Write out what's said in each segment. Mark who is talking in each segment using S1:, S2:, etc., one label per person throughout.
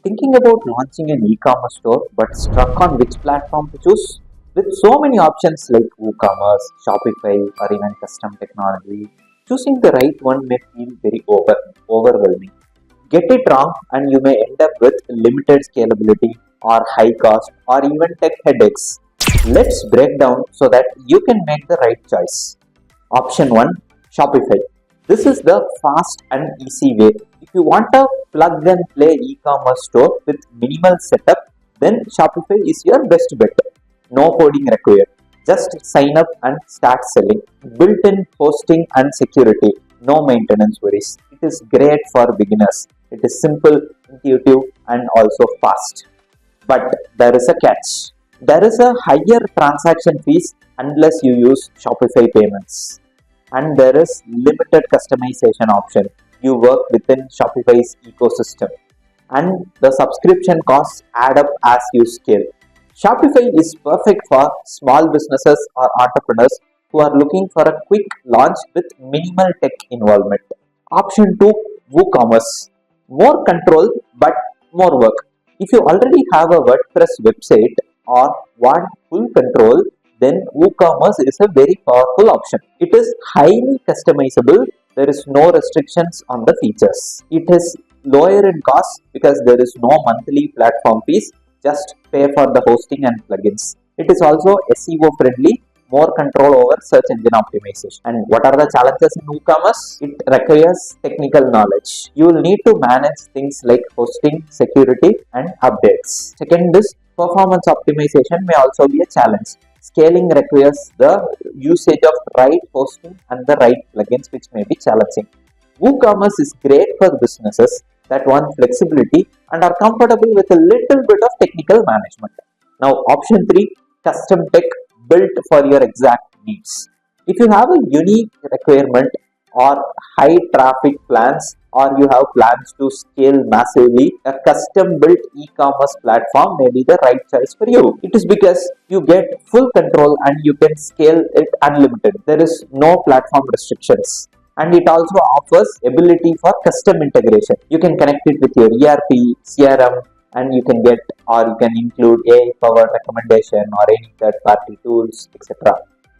S1: Thinking about launching an e-commerce store but stuck on which platform to choose? With so many options like WooCommerce, Shopify, or even custom technology, choosing the right one may feel very overwhelming. Get it wrong and you may end up with limited scalability or high cost or even tech headaches. Let's break down so that you can make the right choice. Option 1, Shopify. This is the fast and easy way. If you want a plug and play e-commerce store with minimal setup, then Shopify is your best bet. No coding required. Just sign up and start selling. Built-in hosting and security. No maintenance worries. It is great for beginners. It is simple, intuitive, and also fast. But there is a catch. There is a higher transaction fees unless you use Shopify payments. And there is limited customization option. You work within Shopify's ecosystem. And the subscription costs add up as you scale. Shopify is perfect for small businesses or entrepreneurs who are looking for a quick launch with minimal tech involvement. Option 2, WooCommerce. More control but more work. If you already have a WordPress website or want full control, then WooCommerce is a very powerful option. It is highly customizable. There is no restrictions on the features. It is lower in cost because there is no monthly platform fees. Just pay for the hosting and plugins. It is also SEO friendly, more control over search engine optimization. And what are the challenges in WooCommerce? It requires technical knowledge. You will need to manage things like hosting, security, and updates. Second is performance optimization may also be a challenge. Scaling requires the usage of right hosting and the right plugins, which may be challenging. WooCommerce is great for businesses that want flexibility and are comfortable with a little bit of technical management. Now, option 3, custom tech built for your exact needs. If you have a unique requirement or high traffic plans, or you have plans to scale massively, a custom built e-commerce platform may be the right choice for you. It is because you get full control and you can scale it unlimited. There is no platform restrictions. And it also offers ability for custom integration. You can connect it with your ERP, CRM, and you can get or you can include AI-powered recommendation or any third-party tools, etc.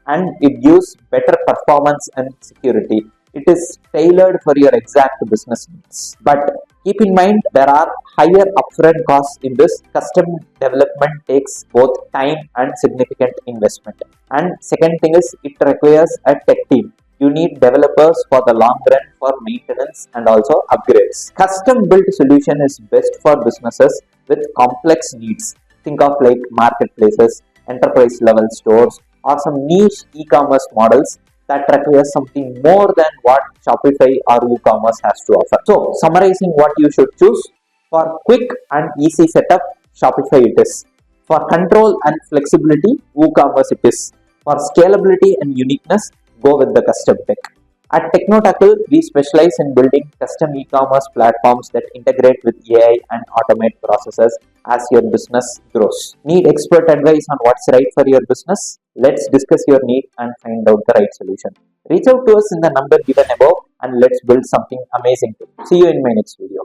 S1: And it gives better performance and security. It is tailored for your exact business needs. But keep in mind, there are higher upfront costs in this. Custom development takes both time and significant investment. And second thing is, it requires a tech team. You need developers for the long run for maintenance and also upgrades. Custom built solution is best for businesses with complex needs. Think of like marketplaces, enterprise level stores, or some niche e-commerce models that requires something more than what Shopify or WooCommerce has to offer. So, summarizing what you should choose: for quick and easy setup, Shopify it is. For control and flexibility, WooCommerce it is. For scalability and uniqueness, go with the custom tech. At Techno, we specialize in building custom e-commerce platforms that integrate with AI and automate processes as your business grows. Need expert advice on what's right for your business? Let's discuss your need and find out the right solution. Reach out to us in the number given above and let's build something amazing. See you in my next video.